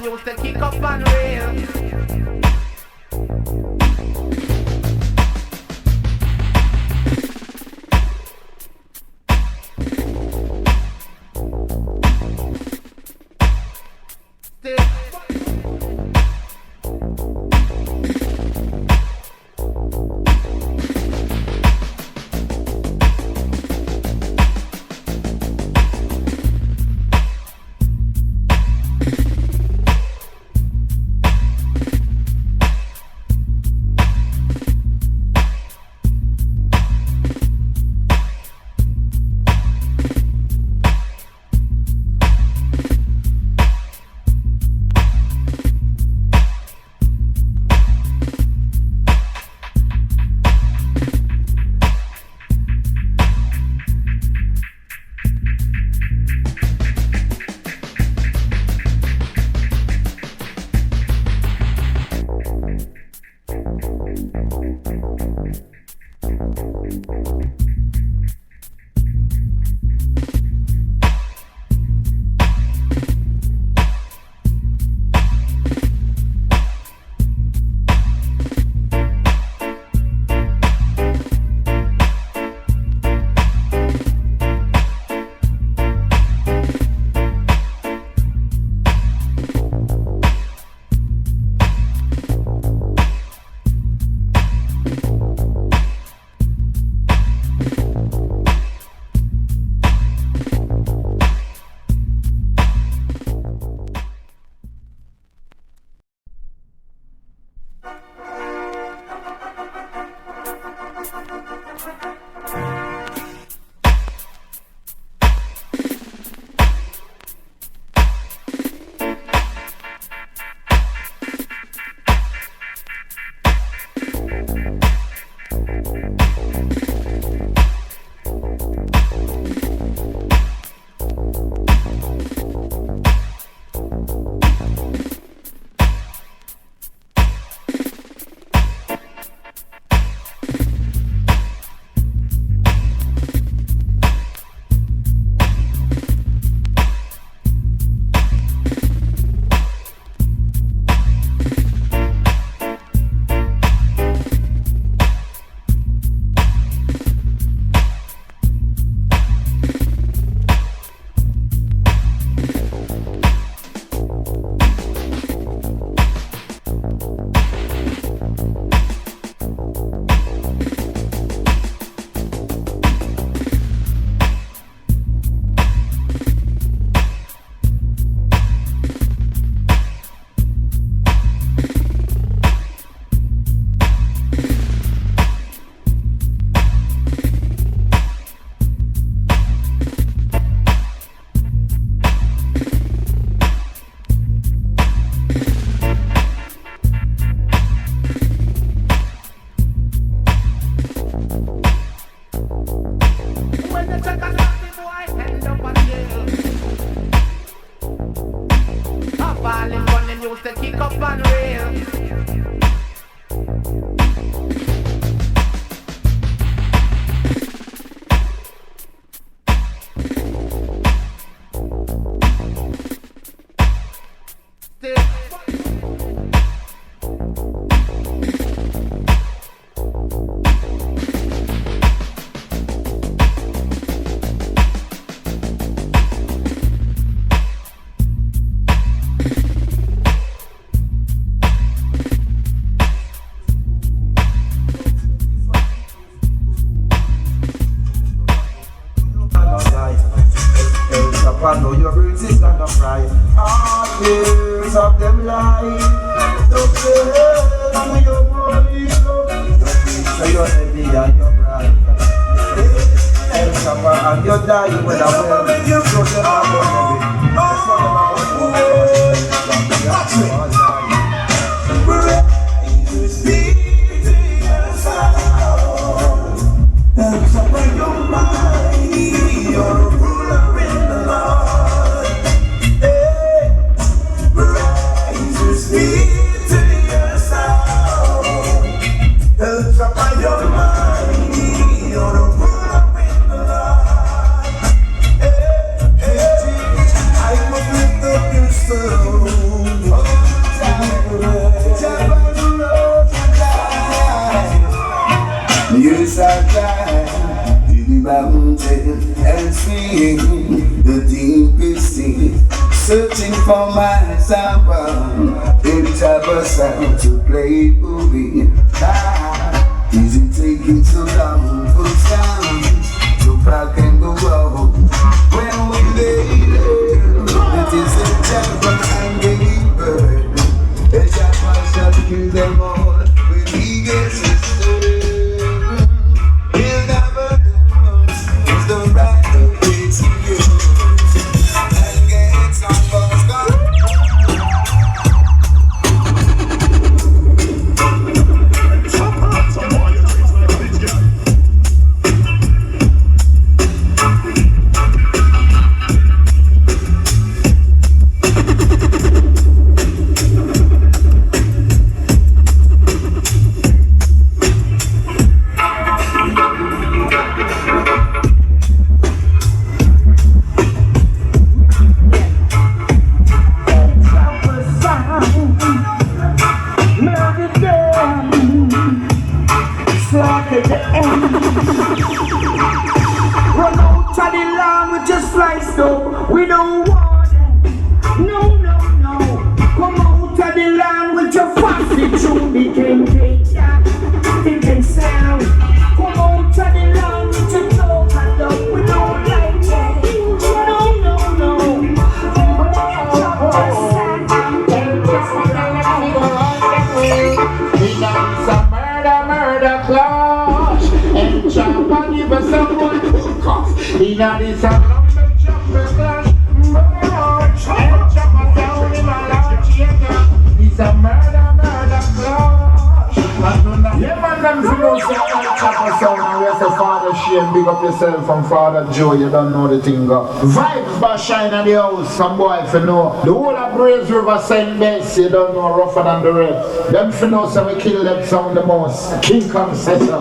them used to kick up and rail. I know your roots is not right. All years of them life. Don't care to your body, so you're heavy and you're bright. And someone and you're dying when I'm wearing you. So them are going heavy. That's what I'm about to praise be to your sound. And someone you're mighty. You're a ruler in the Lord. Hey, praises be to your sound. And someone you're mighty. You're a ruler in the Lord. Hey, hey, I must lift up your soul. me the deepest sea, searching for my someone, any type of sound to play for me. Is it taking so long for sound to rock and go roll? When we lay it is a Chappa and Gabriel. The Chappa shall kill them all when he gets his turn. He'll never know it's the right way to use and get some boss gone. Run out of the land with just slice up. We don't want it. No, no, no. Come out of the land with your fasting through. We can take that. It can sound. Come out of the land with your talk and love. We don't like it. No, no, no. Murder clash and Chappa give us someone who cough. He not is a lumber jumper clash. And Chappa down in my large theater. He's a murder clash. Yeah, man, them feel so like Chappa sound. And we say Father Shane, big up yourself, and Father Joe, you don't know the thing go. Vibes by shine at the house, some boy if you know. The whole of Braves River Saint Bess, you don't know, rougher than the rest. Them for know, so we kill them sound the most. King Kong says so.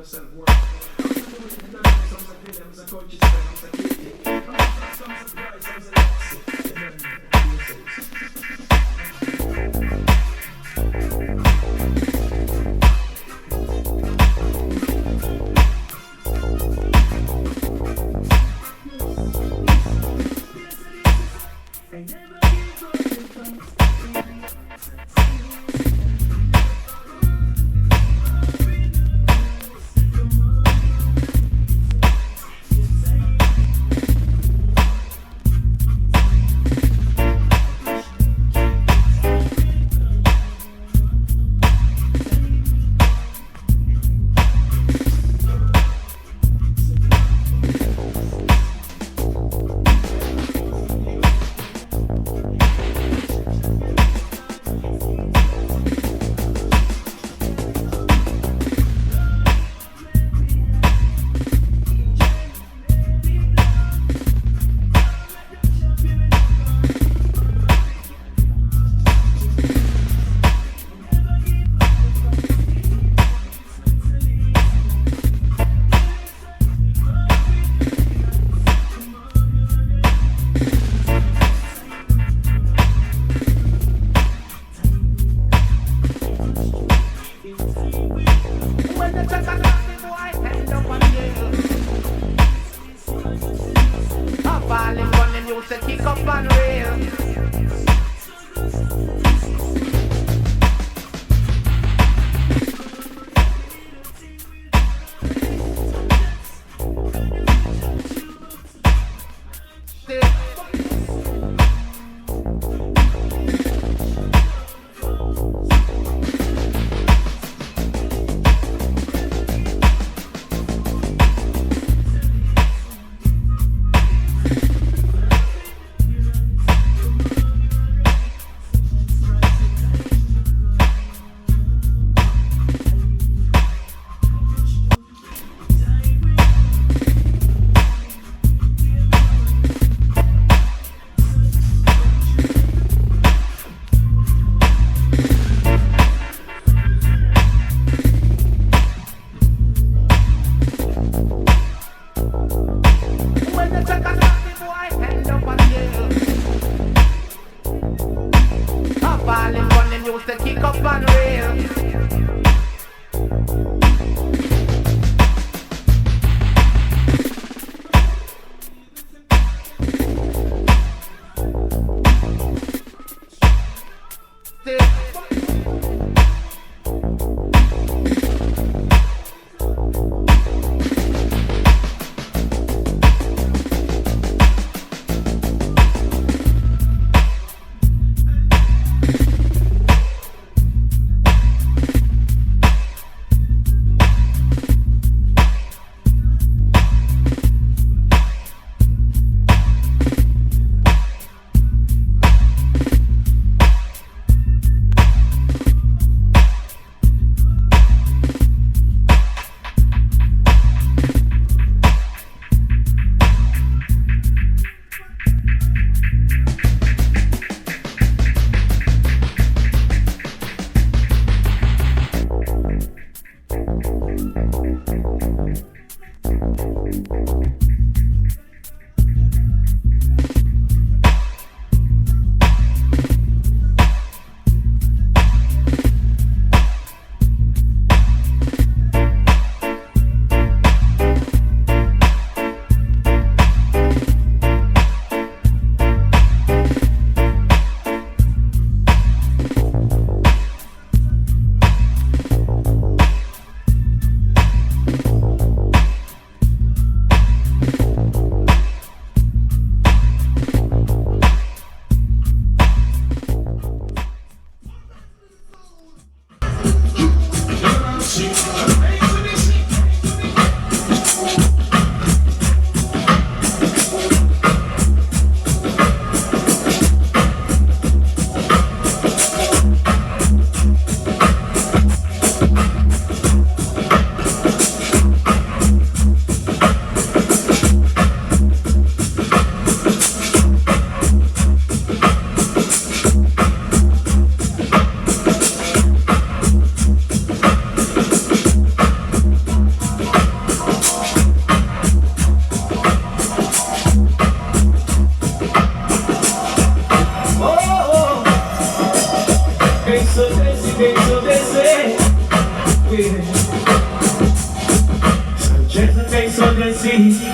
Self-worth. kick up and rail.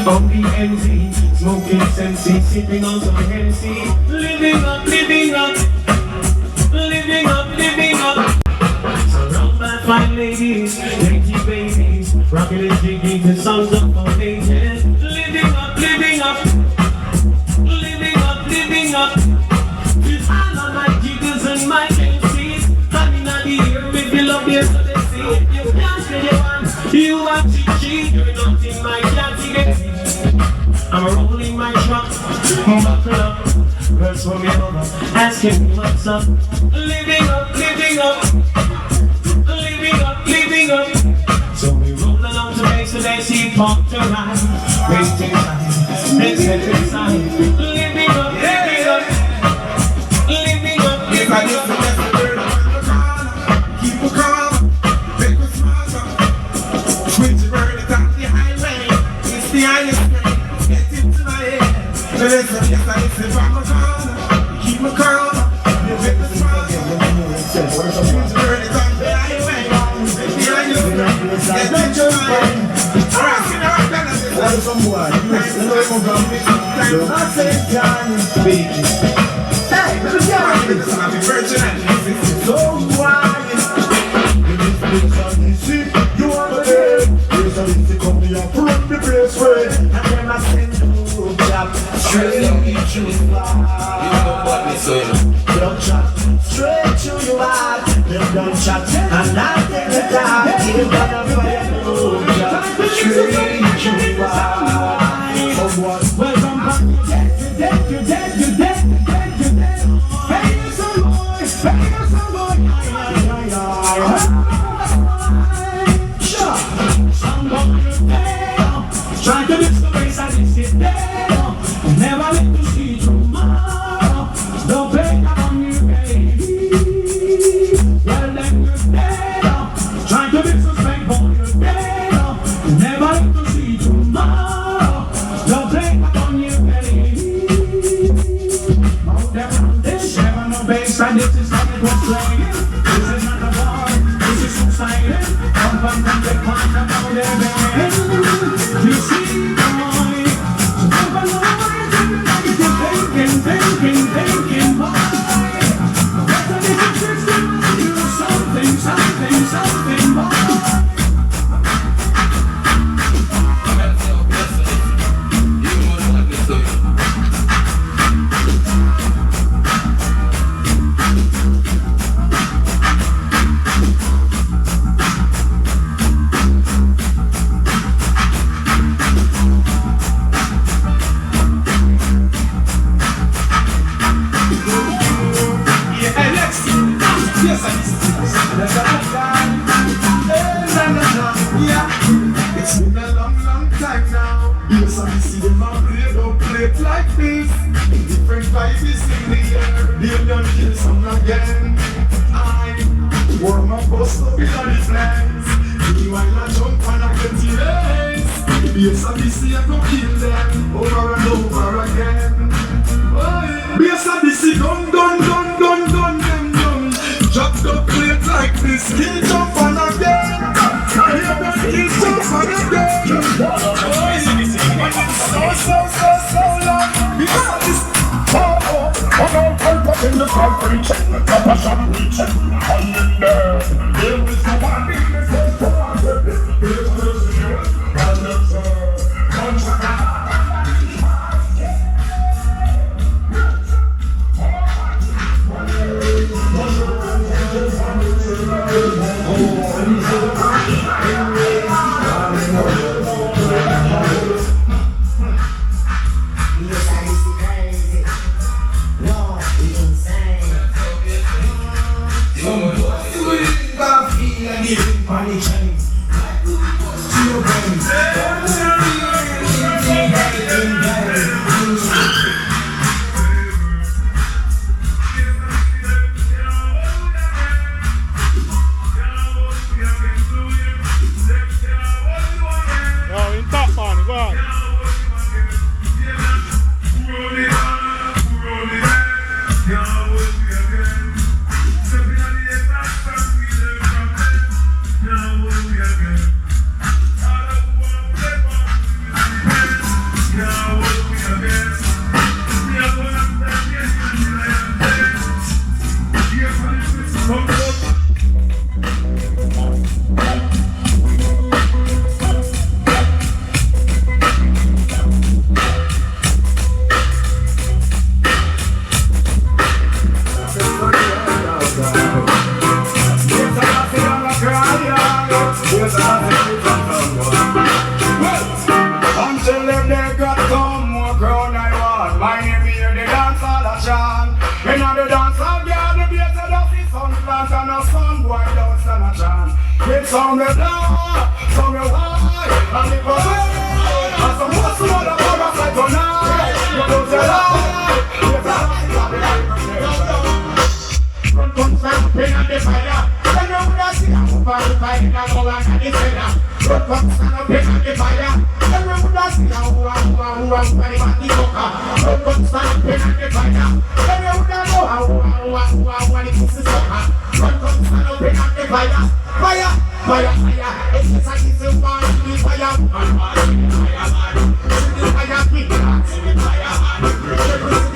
On the MC, smoking sensei, sipping on some Hennessy, living up, living up, living up, living up. Surrounded by fine ladies, dainty babies, rocking and jigging to songs of all ages. Living up, living up, living up, living up. With all of my jiggers and my MCs, honey, not the ear, if you love me, so they see. You can't say you want, you want to cheat, you're not in my can't get. I'm rolling my truck, buckle up, girls from me over, asking me what's up. Living up, living up, living up, living up. So we roll along to base so they see pump to ride, waiting time, then set inside. Living up, living up, living up, living up. Keep a calm, make a smile. Switch the bird on the highway, it's the highest. Listen, yes, I listen from my corner. Keep my corner. You make the smile. She's burning on the highway. Behind you, get the joy. Alright, see the rock down. Some boy, you know, Hey, let us go. It's not the virgin and So wise. You are the dead. There's a little company up from the place where I never send you job. Straight up to you know what me say. Don't chat. Straight to you heart. Them don't chat. And I take the time. Give them a fire no job. Straight to you heart. Someone welcome back. You dead, you dead, you dead, you dead, you dead. Hey, you some boy. Hey, you some boy. Try to mix the ways I did sit there. Never let you see tomorrow. Don't play on you, baby. Well, then you're dead. Try to mix the spank for you, dead. Never let you see tomorrow. Don't play on you, baby. Out there on this, never no bass, and this is not it was playing. This is not a war, this is exciting. Come from the pond, about there, baby. You see, boy, never know what you're thinking, boy. Better this existence, you something, boy. It's been a long time now. Yes, I see them a play it like this. Different vibes in the air. They done kill some again. I warm up, bust up in the plans. Meanwhile I jump and I get race. Yes, I see I go kill them over and over again. Yes, I see gun them. Drop the plate like this. Kill jump and again. Kill jump and again. So long. Because of this. In the concrete, the passion reaching, and in there, there is no one in the first part. There's and there's money chains to your brains. No, in top man, go on. Until them they got come more grown I want. My name here the dancehall a chant. In the dancehall girl the bass of the fist on the dance and a sun boy don't stand a chance. It's on the block, some you high, and the boy, and some most of the bugger say tonight. You don't tell lie, yes I run come stand pin on the fire. When you would have seen a move on the fire, you go and the fire. Run come stand up pin on the fire. That's now who I'm very much the fucker. Don't come stand pin on the fire. Then you would know how when it is the sucker. Don't come stand up pin on the fire. Fire. It's just like it's a fire. The fire. The fire. The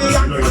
fire.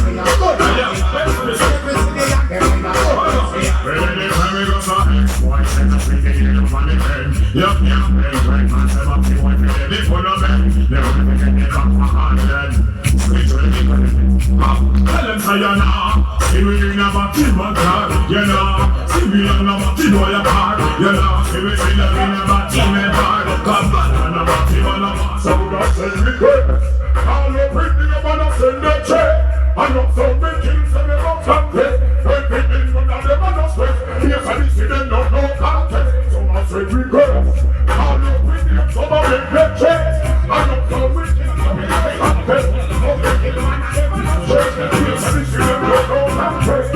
Well, anytime we go for X-Boy, send us with the hero on the bed. Yup, yup, great man, say up the boy, for the full of bed. Never gonna get the back for hundred. Spiritually, tell them say you know. See we in a batty motor, you know. See we in a batty boy apart, you know. See we in a batty motor. Come back on a batty man apart. So don't send me request. All the pretty man send the check. And up so many kills and them up and dead. When people run out them and no stress. Yes, I see them no contest. So I say request. All the pretty and some of them get checked. And up so many kills and them up and dead. So they kill them and them and no stress. Yes, I see them no contest.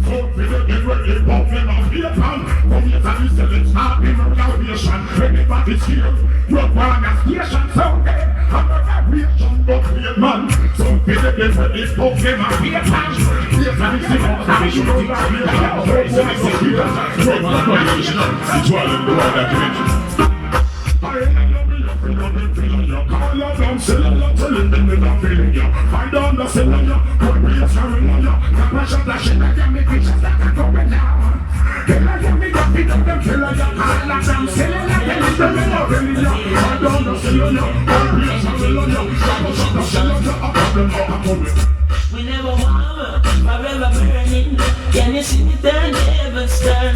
So people get ready, pop them up here, man. Come here and listen, let's start the revolution. Everybody's here. You're one of station, so dead. I'm not a reaction, but real man. Some people get ready, pop them up here, man. Yes, I see them, I see them, I see them. So I see them, you're one of revolution. It's all in the world document. Call up down, sell a telling them that I'm feeling ya. I don't know, sell ya. What we are selling ya. Can't shut that shit, I can make pictures that can go down. Tell I can make a bit of them, tell ya. Call up down, sell ya. Telling them that I'm feeling ya. I don't know, sell ya. What we are selling ya. Can't shut that shit, I can go down. We never warm, forever burning. Can you see me turn, never stern?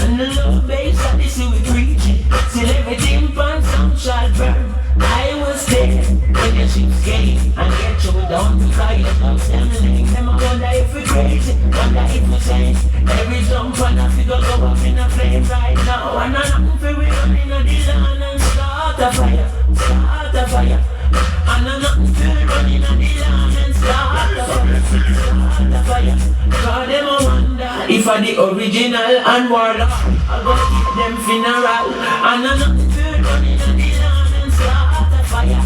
And the love base, I see we preaching. Till everything from some shall burn. I was there when the ship's game and get you down because you love them legs. Them I wonder if we crazy, wonder if we sane. Every jump and I figure go up in a flame right now. And I nothing for we running on the land and start a fire, start a fire. And I nothing for we running on the land and start a fire, start a fire. Cause them I wonder if I the original and warlock, I go keep them funeral. And I nothing for we running on the land and start a fire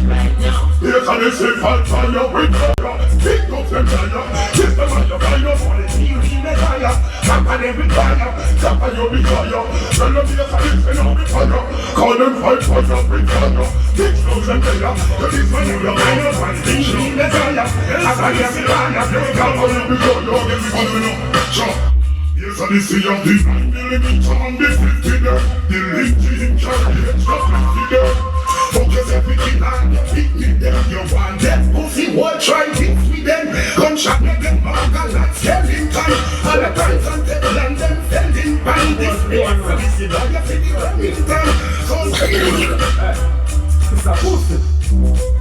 right now. Here can you say fire with fire. Kick up them fire. Kiss them on your fire. For the team in the fire. Chappa them with fire. Chappa you with fire. Tell them here can you say no with fire. Call them fight fire with fire. Kick up them fire. To this one you your fire. For the team in the fire. Chappa them with fire. Chappa them with fire. Yes, I see of the 9mm on the 50 there. The link carry extra 50 there. Focus everything on your feet with them. You want that pussy, what try this with them? Gunshot with them, Morgan, not Skellington. All the guys on the land, them fending by this place. So this is all you see the Remington. So it's a pussy.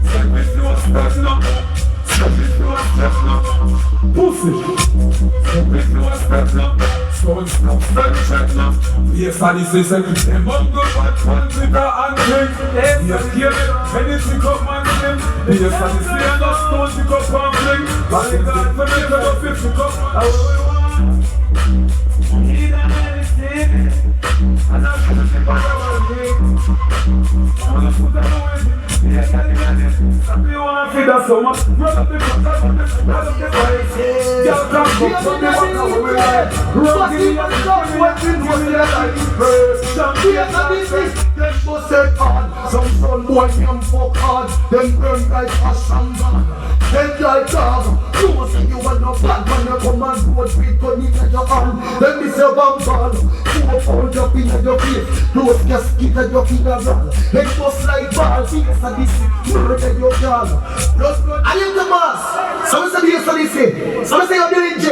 Step with your step now. Step with your step now. Pussy. Step with your step now. So it's not step now. Yes, and this is them bungle but with the handling. Yes, here, anything up man them. Yes, and this is no stone pick up and fling. But it's not for me to go pick up. How we want? Need anything. And I'm gonna take on our thing. I'm gonna put that away. Yes, I think some people want to feed us so much. Run up the front, run up the place. Y'all come from the back of the way. Run in the stuff, waiting for the light first. Some people this is them must say hard. Some son boy them fuck hard. Them burn like a shambhan. Them like dog. You say you want no bad man. You come and go with gun in your hand. Them is a bambal. You hold up in your face. Close casket at your funeral. It must like ball. This murder your girl. I am the mass. Some say yes, some say. Some say you're doing J.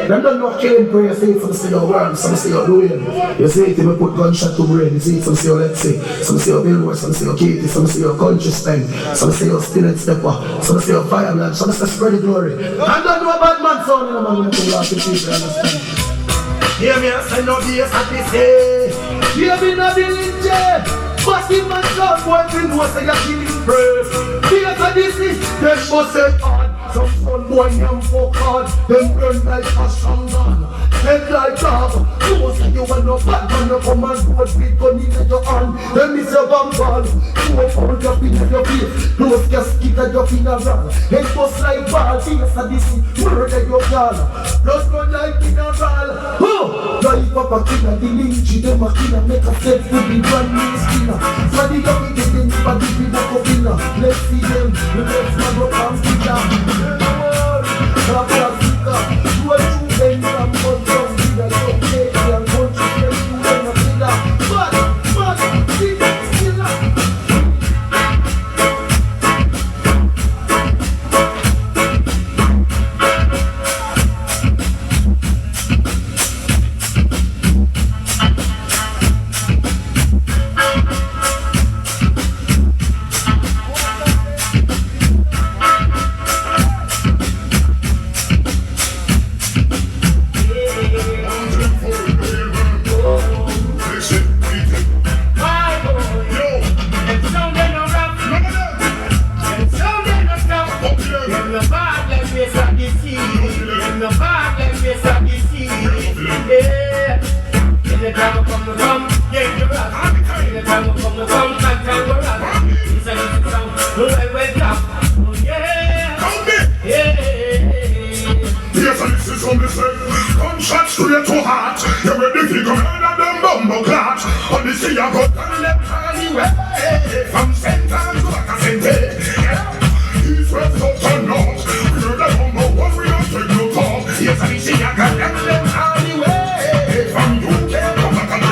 Them don't know killing prayer. Say some say you're worm. Some say you're doing. You say it, you put gunshot to brain. You say some say you're let's say. Some say you're billboard. Some say you're Katie. Some say you're country spend. Some say you're still stepper. Some say you're fireman. Some say spread the glory. I don't know a bad man sound in a man when you laugh at people. Understand? Hear me and say no BS at this day. Hear me not doing J. But in my son, boy, we know say you're killing first. Because this is, them must say hard. Some son boy, them fuck hard. Them burn like a shambhan. Head like dog. You know say you want no bad man. You come and go with gun in your hand. Them is a bambal. You will hold up in your face. Close casket at your funeral. Head bust like ball. Because this is, murder your girl. Blood run like mineral. Oh! Drive up a killer, the lynchy. Them a killer, make a step to be brand new skinner. So the young kids but the people go winner. Let's see them, the next man go come to jam. Africa, you are too big, I'm going down. heart. You ready to come out of them bumbo clot? Odyssey, I got on them anyway. From center to a center. East, west, south, and north. We're the number one, we don't take no talk. Yes, Odyssey, I got them anyway. From UK, come back and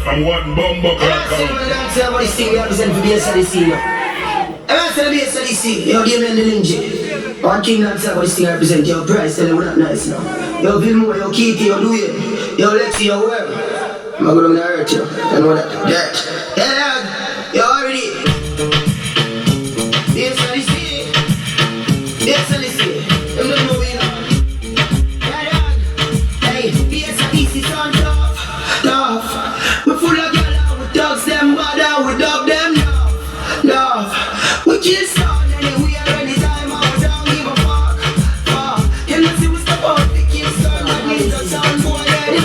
from one bumbo clock. Odyssey, we represent for Odyssey. I said Odyssey, yo, give me the ninja. One king that's Odyssey, I represent your price, tell you what nice now. Yo, VENUE, yo, Kitty, yo, Louis, yo, Lexi, yo, where? I'm gonna hurt you, you know that, dirt. Yeah, yo, already. Odyssey, I'm not moving on. Hey, Odyssey, son, tough. We full of girl, we dogs them bad, we dog them love. We kill sound anywhere, anytime, we don't give a fuck. You know see we step out, we kill sound, that means the sound boy ready.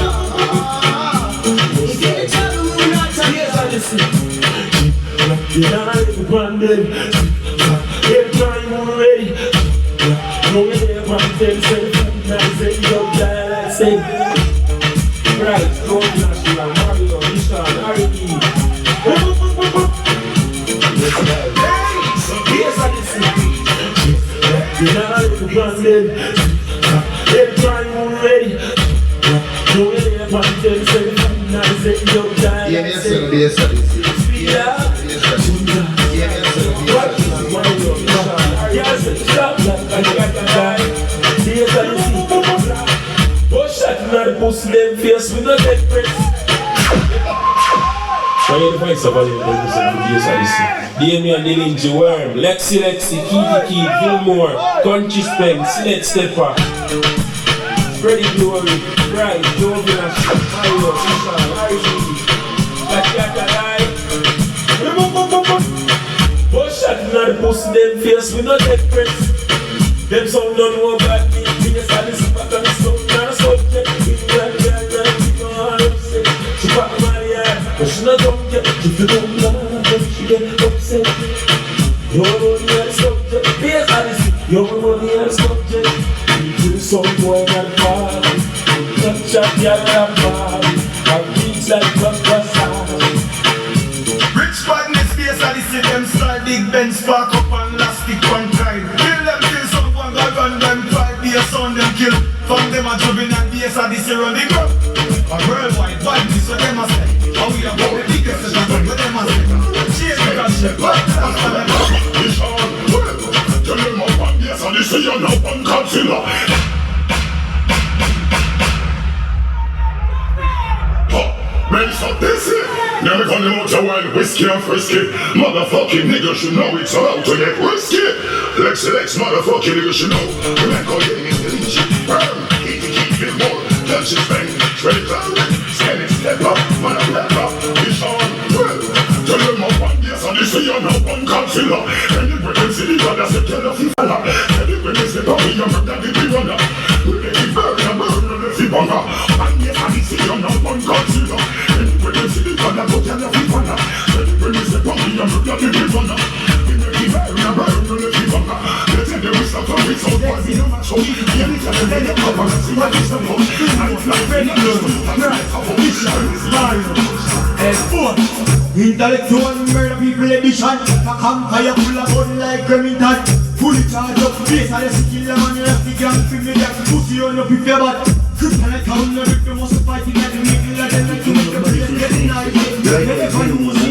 If you're the trouble, we will not tell you. Odyssey. You're not ready to run them. Every time we're ready. No way to run them, say, I say, yo, I say. Right, go national, Mario, Nishan, R&E. Yes, Odyssey. You're not ready to run them. Every time we're ready. No way to run them, say, I say, yo, I say. Yes, Odyssey. Speed up. Pussy them face with no dead press. Why you the voice of all the producers and producers? Damien and the Ninja Worm, Lexi, Kitty, Gilmore, Country Spend, Sled Stepper, Freddie Glory, Bright, Jovian, Mario, Nishan, R&E. Bush shot in the pussy them face with no dead press. Them sound don't know about me. We just had this back on the sound, not a subject. She pop my eye, but she not dumb yet. If you don't love her, she get upset. You're only the subject, yes, Odyssey. You're only the subject. You do some boy and party. Touch up your body. And beats like blockbusters. Rich badness, yes, Odyssey. Them style big Ben spark up and elastic one time. Kill them till someone got run them. Try be a sound them kill. From them a juvenile, yes, Odyssey run the ground. A worldwide vibe, this what them a say. How we are going to the biggest is what them a say. Cheers to that shit. Tell them up and yes, and they say you're now one Godzilla. Man, so this it. Never gonna out a wild whiskey and frisky. Motherfucking nigga should know it's about to get risky. Lex, motherfucking nigga should know. You ain't call you in the leech. Burn, keep it more. Touch it, bang, ready, scan it, step up, man, I'm back up. It's on, well. Tell them up and yes, and they say you're now one Godzilla. And you bring them city, but that's a killer fella. Tell them when they step up, you're not that big runner. Will they keep burn and the fibona. And yes, and they say you're now one Godzilla. And when they see the gun, I go tell the fibona. Tell them when they step up, you're not that big runner. Will they keep burn and the fibona. They tell them we stop from it, so boy, we don't match up. Yeah, they tell them they cover and see what is the most. And it's like very good. And four. Intellectual murder people edition. A campfire full of gun like Remington. Fully charged up place and the killer man you have to gang film me that pussy on up if you're bad. Kryptonite town the victim must fight in the middle of the night to make the place get night. Never lose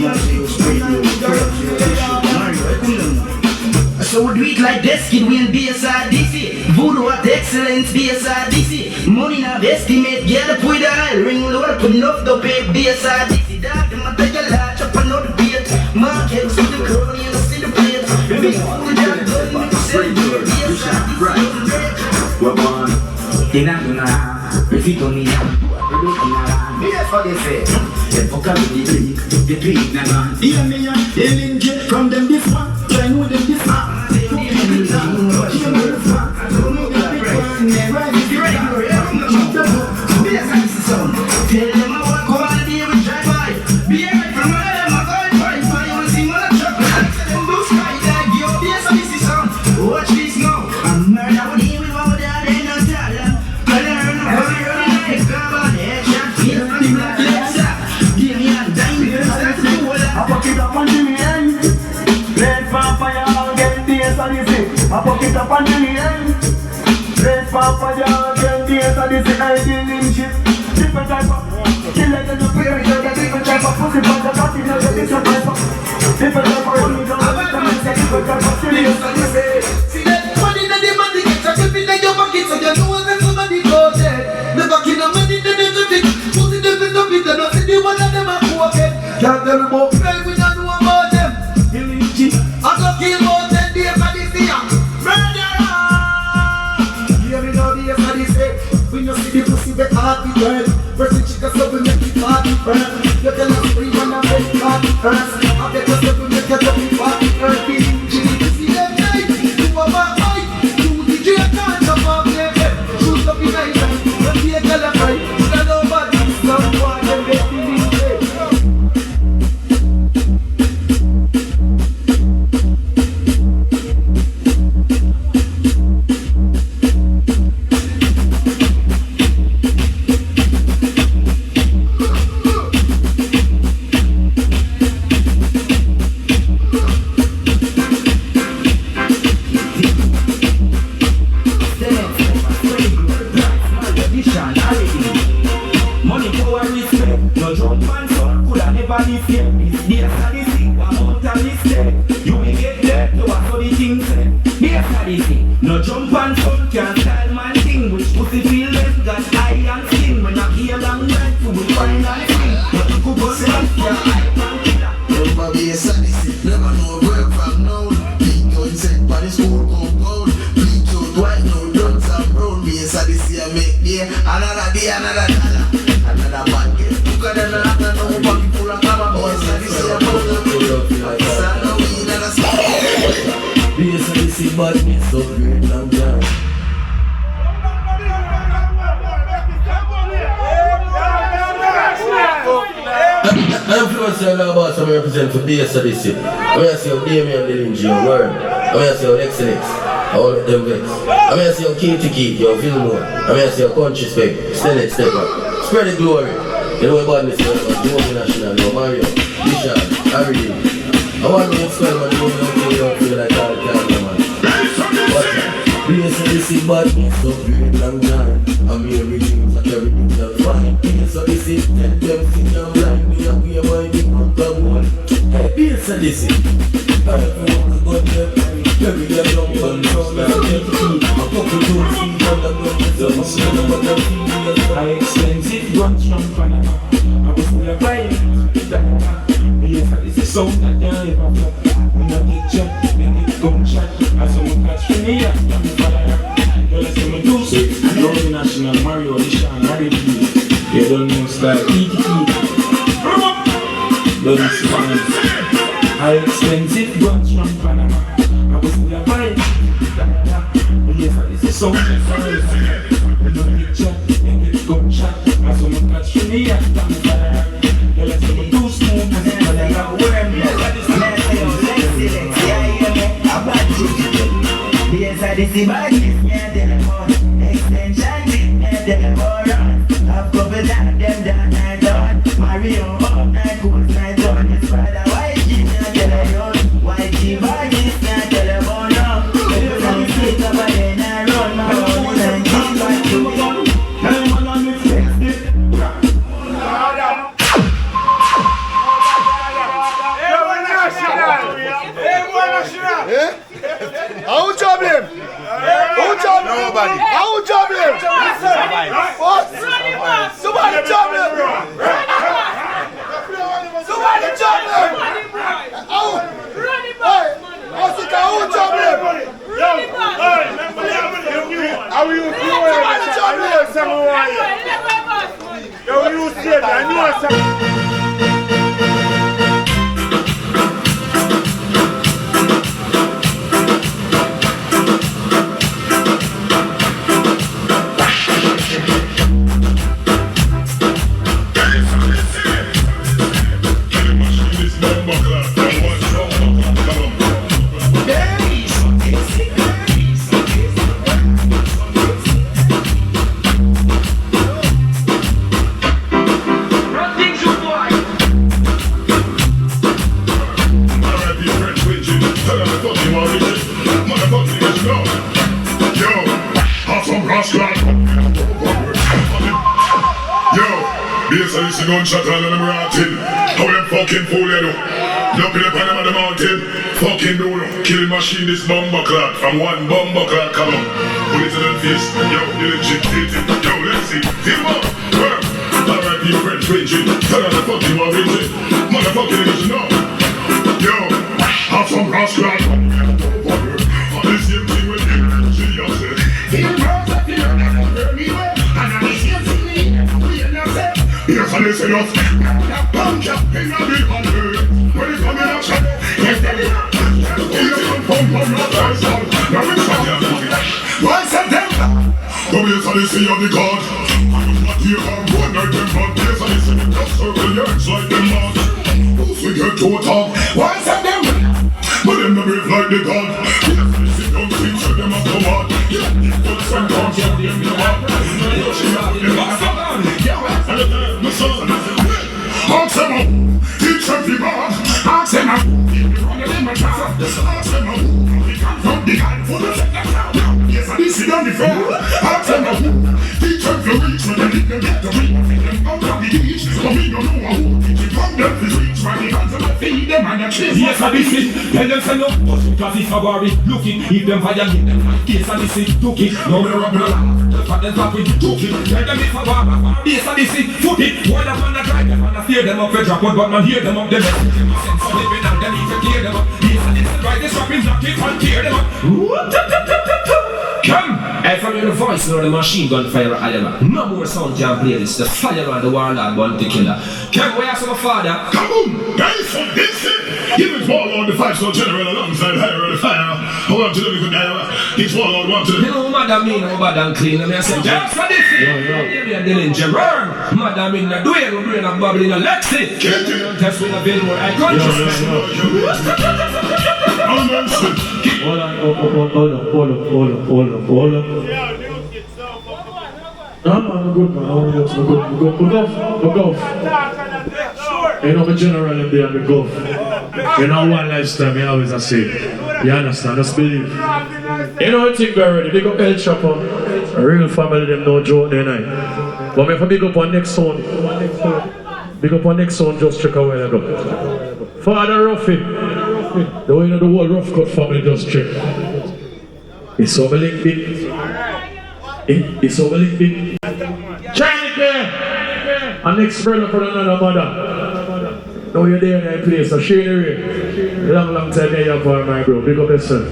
So we do it like this, kid, we in BSRDC. Voodoo at excellence, BSRDC. Money now estimate, get up with the high ring, load up enough to pay BSRDC. Dog, them a take a lot, chop another beat. Mark heads with the crown, you know, see the plate. Big fool, John, gun, make a sell BSRDC. We're on, they're not gonna, if you don't need them, they don't need them. That's what they say. They fuck up with the tweak, nah man. Hear me and alien jet from them this one. I know them this one. Tell them I walk over the day with drive by. Be right from where them I go fight. You wanna see my truck? I tell them blue sky like yo, this and this is sound. Watch this now. I'm murder with him with one without any no talent. But I run like grab on the headshot. Feel from the black left side. Give me a dime, that's the whole lot. I fuck it up and give me end. Red vampire, I'll get this and this it. I fuck it up and give me end. Red vampire, I'll get this and this it. I deal in shit. Different type of killer than the period. Different type of pussy, but the party not a different type of. Different type of money, don't different type of serious. See that money that they man to get, just keep it in your pocket so you know when somebody goes there. Never kill a money that they do think. Put it up in the pit and not see the one of them a pocket. Can't tell me about friends, we don't know about them. I go kill about 10 days for this year. Murderer! Hear me now, the for this day. We no see the pussy with hearty burn. First the chicken so we make it party burn. You tell us free when I'm ready party first. I bet us so we make it up in party first. Jimmy, see them night. You are my eye. You the J can't jump off their head. Shoot up in night. When we a girl a cry. You don't know about this. Some boy them make me leave it. Money, power, respect. No jump and son, coulda never live here. This are the thing, one out of this day. You will get there, no one for the thing said. This are the thing. No jump and son can style man thing. Which pussy feel less got eye and skin. When I hear long night, you will find and sing. But you could go self, yeah, I can't kill her. Everybody is sadistic, never know where from now. Big gun set by the school compound. Big gun white, no guns and brown. Be a sadistic, I make day, another day, another dollar. Another man get took another no one people are come about sadistic, I know the son of me, another stuff. Be a sadistic, but me so great long time. I'm influencing now about some represent for BSRDC. I'm going to see how Damien Dillinger, your word. I'm going to see how Excellence, all of them vex. I'm going to see how Keith, your Fillmore. I'm going to see how Country Spec, Step Up. Spread the glory. You know about this, Joe National, Mario, Bishop, Harry. I want to explain what you don't feel like all the time, man. BSRDC, but me so great long time. I'm here reading, such everything that's fine. bass of this is. Tell them see I'm blind, me and we are my big man come on. Bass of this is. I expensive guns from Panama. I was full of violence. Yes, this is sound that can't ever flop. When I get shot, then it gunshot. As someone catch me, yeah, I'm fire. Well, let's come and do so. Lord National, Mario, Lishan, Harry B. You don't know style, eat. Don't stand. High expensive guns from Panama. I was full of violence. Yes, this is sound that can't ever flop. When I get shot, then it gunshot. As someone catch me, yeah, I'm fire. Well, let's come and do so. Yes, I did see my kids, yeah, they're more extension, yeah, they're more run. I've covered that, them down and down. Mario, up, and cool, and down. It's by the white kid, yeah, they're young. White kid, my kids, yeah, they're more run. I'm sick of it, and I run my own, and keep my children. I'm on the fix it. How job him? Who job him? Nobody. How job him? What? Somebody job him. Somebody job him. How? Hey, I think how job him? How you doing? Somebody job him. Yo, you said I knew something. Gunshot all of them rotting. How them fucking fool you do? Jumping up on them on the mountain. Fucking do no. Killing machine this bomber clock. From one bomber clock come on. Put it in the face. Yo, you legit did it. Yo, let's see. Team up. Work. R.I.P. French Ranging. Tell her the fuck you are raging. Motherfucking niggas you know. Yo, have some rascal. On the same thing with you. She just said. Yes, and they say us. That punk up in the big hundred. When it come in action, yes, they do. Pump on your face on. Now it's on your body. One September. Come here, so they say you're the God. I was not here for one night, them bad. Yes, and they say you just circle your heads like them mad. Who's we get to a talk? One September. But them the brave like the God. Yes, and they say don't think so them a come on. Yeah, the good friend comes from them the bad. You she have the bad. Ask them up, each and every man. Ask them up, ask them up, we come from the hand for the second. Yes, I see on the floor. Ask them up, each and every reach when they leave them get the ring. Them out of the beach, but we don't know who. They come them to reach when they hands on the feet, them and their chest. Yes, I see. Tell them say no, because if I worry, looking, if them violate them. Yes, I see, took it, no me rub no. But them talk with you, took it. Tell them if I worry, yes, I see, foot it. One up on the drive, them and I fear them up, they drop out, but man hear them up, them sense of living and them need to clear them up. Yes, I see, right, this rapping, knock it and tear them up. Come! I from your voice, nor the machine gun fire at no more sound can play this. The fire on the warlord, one to killer. Come, where's my father? Kaboom! Guys, from this give it Warlord the 5-star general alongside Higher the Fire. Hold on to the good guy. It's Warlord one to the. You know, Madam mean, no bad and clean. And I say, just for this. You're dealing Jerome. Madam in the doing, we're doing a bubble in a Lexi. Can't you? Don't test with a bill where I conscious. Hold on. I'm good, man. I'm good. We're golf. You know, the general in there and the golf. You know, one lifestyle, me always I say. You understand? Just believe. You know, I think we're ready. Big up El Chappa. A real family, them no joke day night. But if I big up on next sound, just check a while ago. Father Ruffy, the way of the whole rough cut family just check. It's so big. It's so big. Jamaican! And next brother for another mother. Now you're there in that place, so share the way. Long time there for my bro. Big up yourself.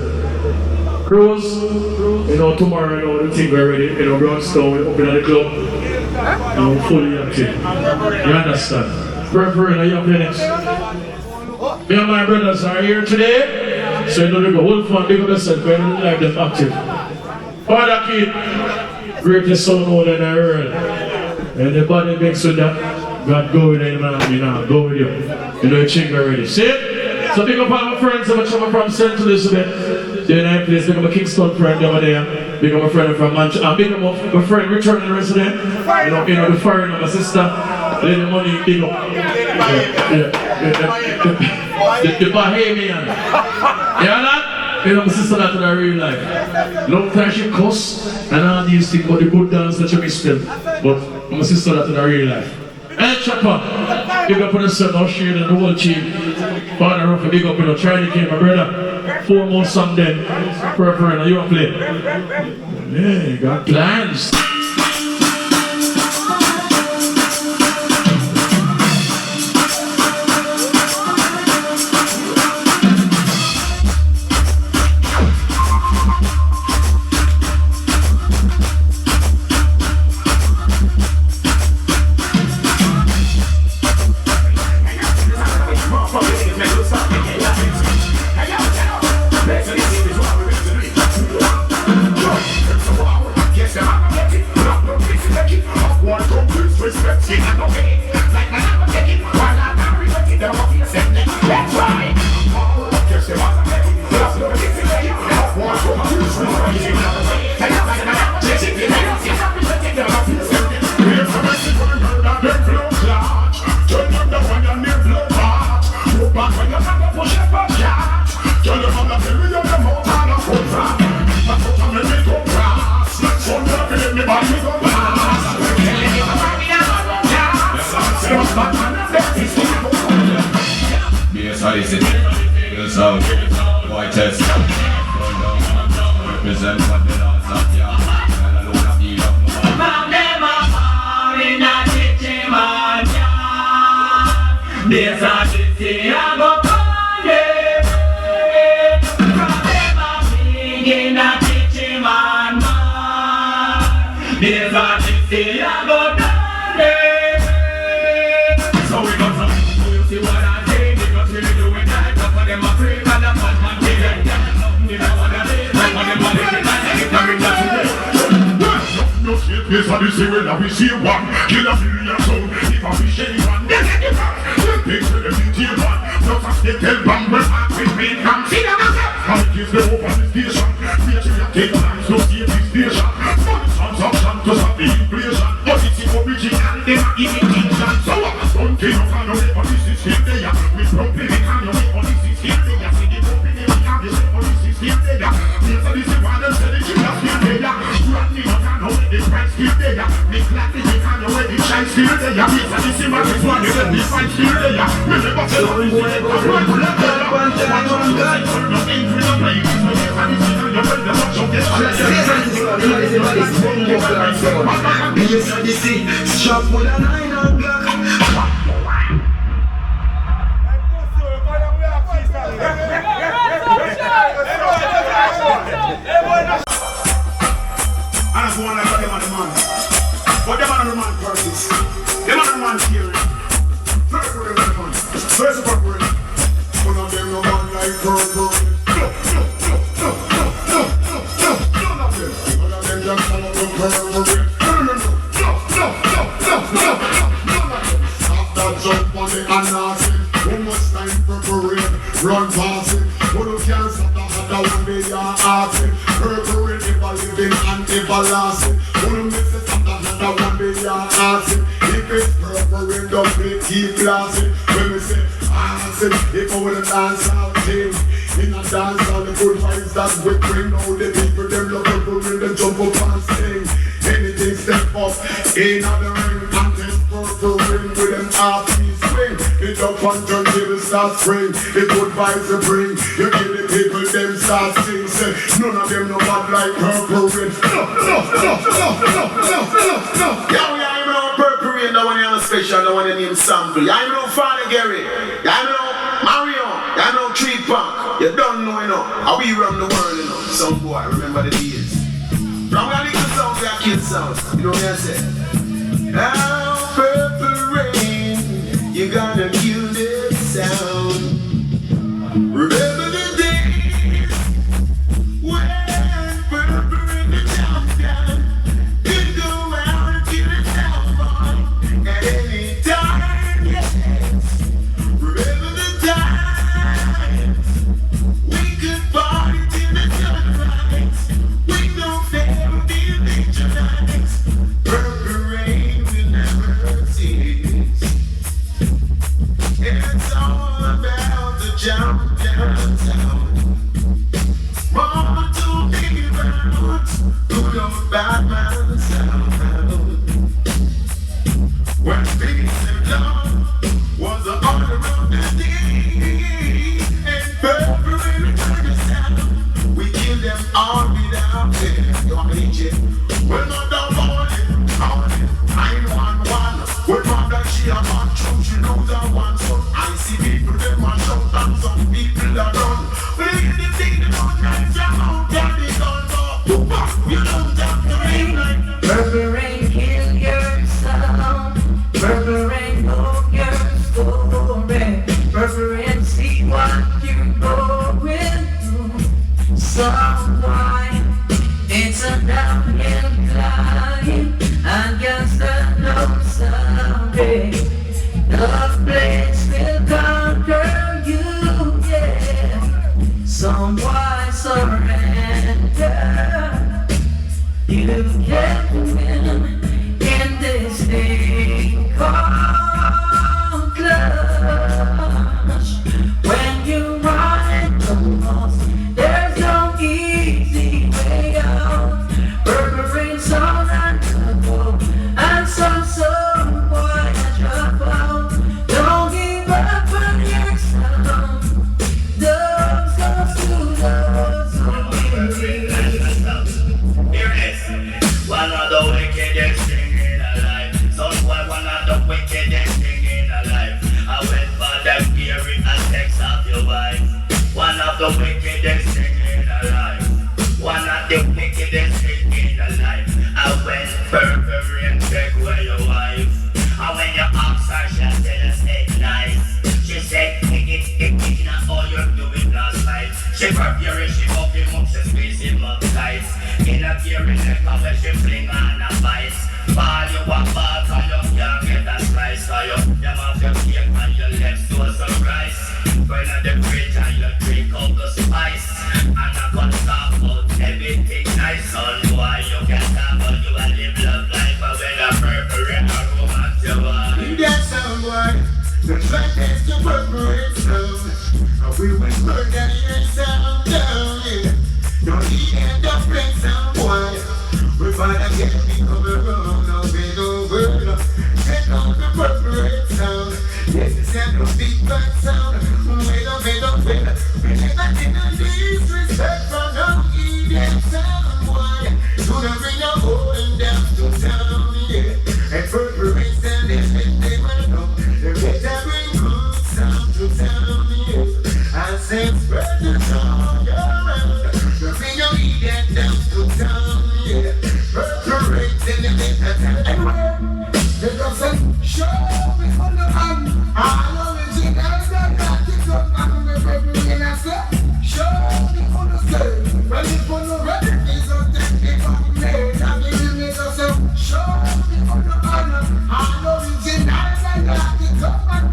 Cruise, you know, tomorrow, you know, the thing we're ready, you know, Brownstone, we open at the club. You know, fully active. You understand? Preferring that you play next. Me and my brothers are here today. So you know, the whole fun, big up yourself, we're going to live them active. Father Kid, greatest son out in the world. And the body makes with that. God go with him, man, you know, go with you. You know, you're ching already. See it? So big up all my friends, I'm from St. Elizabeth. They're in that place, big up my Kingston friend over there. Big up my friend from Manchester. And big up my friend, returning resident. You know, the foreigner, my sister. Lady Money, big up. The Bahamian. You know that? You know, my sister that in her real life. Long time she cuss and all these things about the good dance that you missed them. But my sister that in her real life. Hey Chappa, big up on the son, I'll share the whole team. Father Ruffy, big up, you know, Charlie came, my brother. 4 more song then. Preferring, you want to play? Yeah, you got plans. Yes, Odyssey, when we see one, kill a million soul. If I wish anyone, then get it back. Big to the BT one, just as they tell Bumble, with me, come see them myself. I give them over the station. Patriot take times to save this station. Money transaction to stop the inflation. Odyssey original, they are imitation. So don't take off on the way, Odyssey still there. We probably can your way, Odyssey still there. See the company, we have this, Odyssey still there. Yes, Odyssey one, and say the killer still there. Running on the way, the price still there. Make like the kind of way, the shine still there. Yes, Odyssey man, this one, the fight still there. We never tell them, we never run, we never run, Shop with a 9 o'clock. I don't want to get them on the man. But them on the man purpose. Them on the man theory. First of all, one of them no man like purple. None of them just follow the purple. After jump on the announcing, too much time preparing, run past it. But you can't stop the other one day you're asking. Purple never living and everlasting. Who miss it stop the other one day you're asking. If it's purple, don't play keep blasting. When we say asking, if I wanna dance all day. In a dance all the good vibes that we bring. All the people them love purple when they jump up and sing. Anything step up. In the ring, and this purple ring with them half-piece swing. It up and turntable start spring. The good vibes they bring. You give the people them start sing. Say, none of them no bad like purple rain. No. Yeah, I'm no purple rain. The one you have special, the one you name sample. I'm no Father Gary. I'm no Mario. I'm no Tree Punk. You don't know enough. How we run the world enough. Some boy, remember the days. From a little sound to a kid sound. You know what I say? Now purple rain, you gotta kill the sound. Remember the days when purple rain the downtown. You go out and kill the sound boy at any time. Yes. Remember the times we could party till the sunrise. We don't ever be victimized. Purple rain will never cease. It's all about the jump downtown. Mama told me about good old bad man sound. When peace and love was the order of the day, and purple rain turned us down. We killed them all without fear. You want me to well, not the morning, 911. Well, mother, she a man true, she knows I want some. I see people, them want shout, and some people are run. Well, you the thing, the don't nice, you don't get it done, but you don't have to rain like Purple rain, kill your sound. Purple rain, know your story. Purple rain, see what you're going through. Someone, it's a downhill climb against the no someday. The place will conquer you, yeah. Someone surrender. You can't win in this thing called clash. When you run the lost, there's no easy way out. Purple rain, sound and trouble, and some boy drop out. Don't give up on your sound. Those goes to those who believe. Here it is. One of the wickedest thing in a life. Some boy, one of the wickedest thing in a life. I went for them hearing and text of your wife. One of the wickedest thing in a life. One of the wickedest thing in a life. I went purple rain, check where your wife. And when you ask her, she said, stay nice. She said, it, not all you're doing last night. She preparing, she open up, she squeezing up tight. In a gearing neck, where she fling on a vice. Ball you a ball, cause you can't get a slice. Cause you have your cake and your left to a surprise. Burn at the fridge and you drink out the spice. And I got talk about everything nice. Son boy, you can talk about you and live love life. But when a purple rain or romance you want. You get some boy, the track is the purple rain sound. And we will murder your sound down, yeah. Don't end up break some boy. We find a get me come around, no big over. Get on the purple rain sound. Yes, it's a big bad sound. Wait up. We never did no disrespect from no idiot sound boy. To the bring your going down to town, yeah. And purple rain sound, they wanna know. They better bring good sound to town, yeah. And since spread the song around, to bring your idiot down to town, yeah. Purple rain, anywhere. They just say, show me on the hand. I know it's in there, got it up, and the purple rain, I say, show me on the stage. When you put the red, it's a technical made. And the music just say, show me on the hand. I know it's in there, got it up, and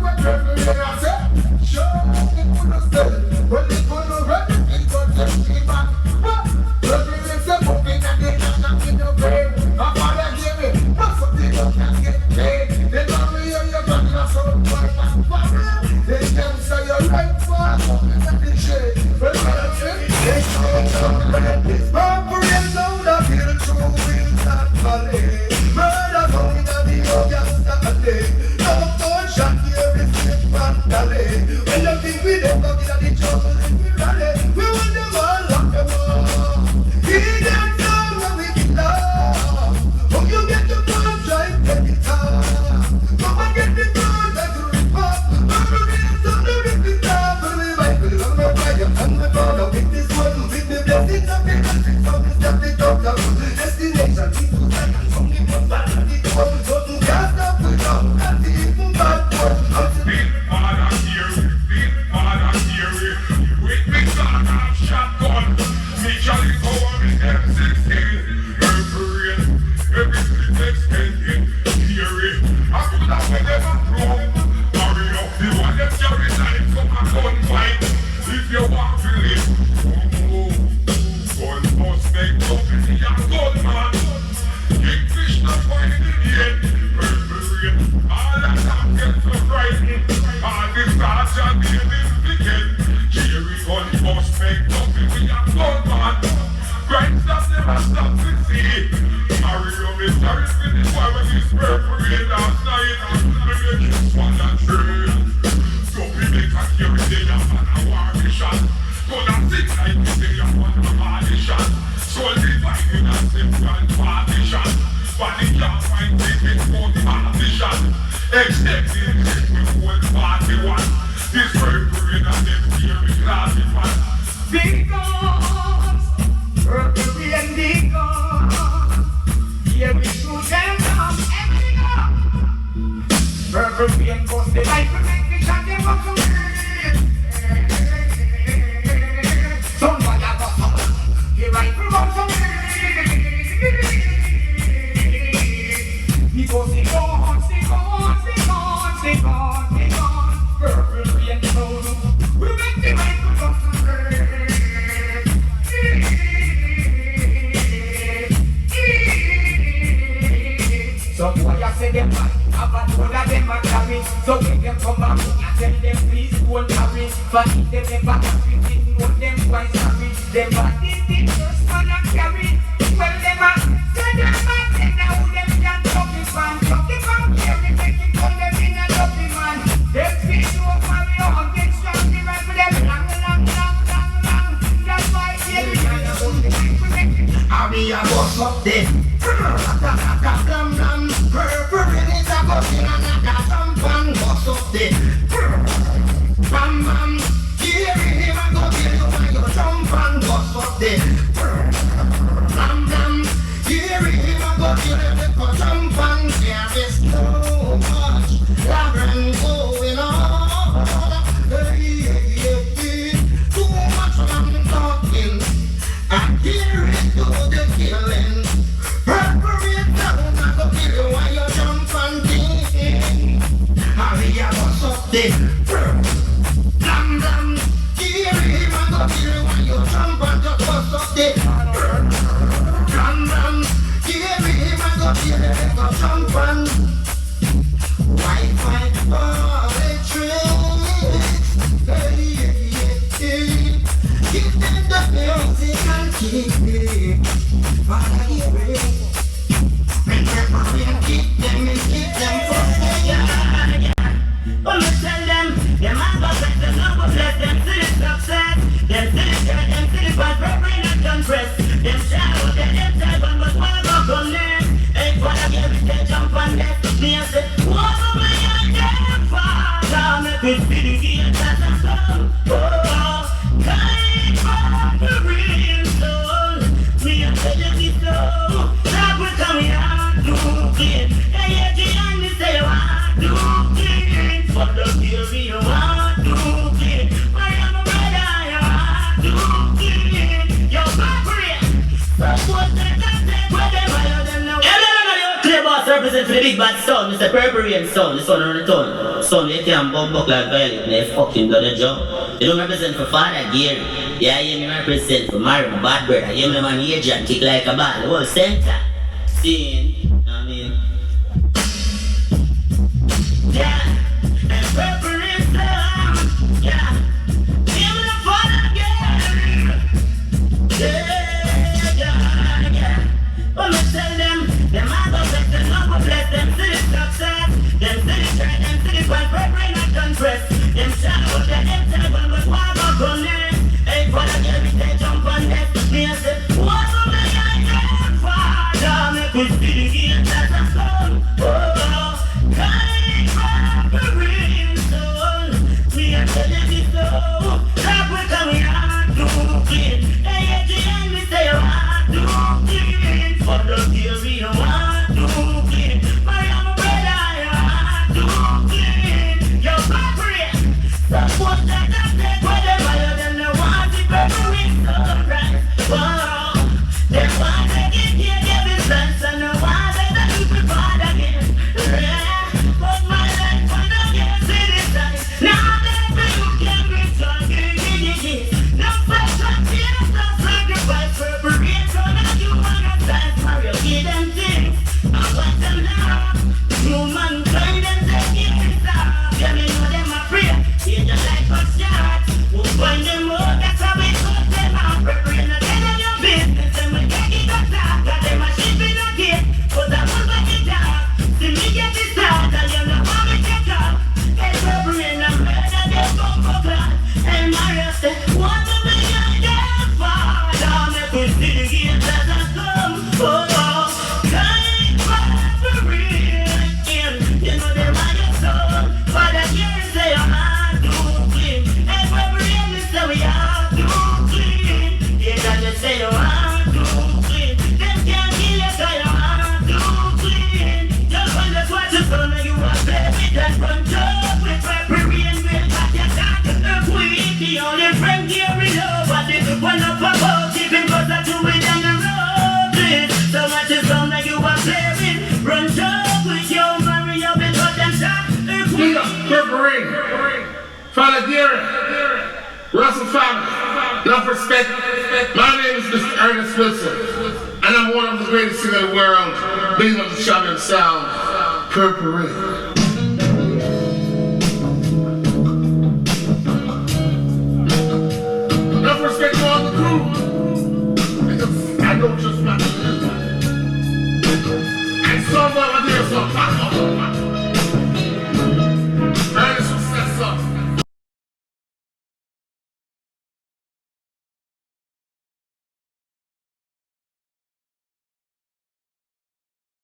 with them a prove. Marry up the one that carry knife from a gunfight. If you want to live, gun must make company and gunman. Kingfish not find in the end. Purple rain, all that time gets so frightening. All the stars shall be in this weekend. Jerry gun must make company and gunman. Grind stop never stop to see. Mario mystery with the boy when he's purple rain last night. Let me kiss one that trail. So we make a carry day up on a war mission. Gonna sit like we day up on a partition. Soul divine in a simple partition. But it can't find ticket for the partition. Except in it with one party one. This purple rain and them carry classy one. Because purple rain because here we shoot them down every up. Purple rain goes the light to make me shot them up to somebody got some. He right from up some. He goes, he gone, he gone, he gone, he gone, he gone. Purple rain goes. We make the light to come to so boy, I say them back, about one of them a carry. So when them come back, I tell them please don't carry. But if them never carry, didn't know them twice carry. Them back the first one a carry. Well, them a say them back, say now them can chop it man. Chop it man, carry, make it call them in a dopey man. Them feet to a carry on, get strong, the right for them long. That's why they be kind of on the thing we make it. Ari a boss up there. Blam blam, purple rain is a bustin' and a champagne boss up there. Bam bam, hear him a go kill you and you jump and boss up there. Blam blam, hear him a go kill you and you jump and there is so much labyrinth going on. Too much man talking, and here it go the killing. Purple rain down, I go kill you while you jump and ding. Hurry up, what's up there? Blam blam, hear him, I go kill you while you jump and just what's up there? Blam blam, hear him, I go kill you and go jump and Wi-Fi politics. Hey. Give them the music and keep me. Follow your way. And keep them for fire. But me tell them a go bless them, no go bless them to the success. Them to the church, them to the bad, but bring up them press. Them shout, them type, and but one go come next. Hey, Father, give me the jump on that. Me and say, what am I on them, Father? Make me see the gate as a song. Oh, kind of the real soul. Me and say, let it go. That will come here to clean. Hey, the end is say, want to clean. For the theory, you want to clean. I am a brother, you want to clean. Your background. Suppose that where them are, them now. Clear boss represent for the big bad son, Mr. Purple Rain son, the son on the tongue. Son, you can't bump up like violet, they fucking got a job. You don't represent for father, Gary. Yeah, you me represent for Mario, my bad brother. You me man agent, kick like a ball, the whole center. Seeing, I mean. Yeah, and Purple Rain son, yeah. Give me the father, Gary. Yeah. But me tell them I go bless them, I go bless them to the success. Them to the church, them to the bad, but bring up them press. Them shout, them tell them, but why go come next? Hey, Father, give me the jump on that. Me and say, what am I on Father? Make me see the gate as a song. Oh, kind of the real soul. Me and say, let it go. That will come here to clean. Hey, at the end, me say, you want to clean. For the theory, you want to clean. I am a brother, you want to clean. Your background. Suppose that take whatever you them they want to Purple Rain son, right? Oh, they want to get here, give it sense, and they want to let the people again. Yeah, but my That run job with purple rain will got your dad. The queen, the only friend here we love. But if one up above, keeping cause I do it on the road. So much is on that you are playing. Run job with your Mario because them shot. Big up, Purple Rain, Father Gary, Russell family, enough respect. My name is Mr. Ernest Wilson, and I'm one of the greatest singers in the world. Big up the champion sound, Purple Rain.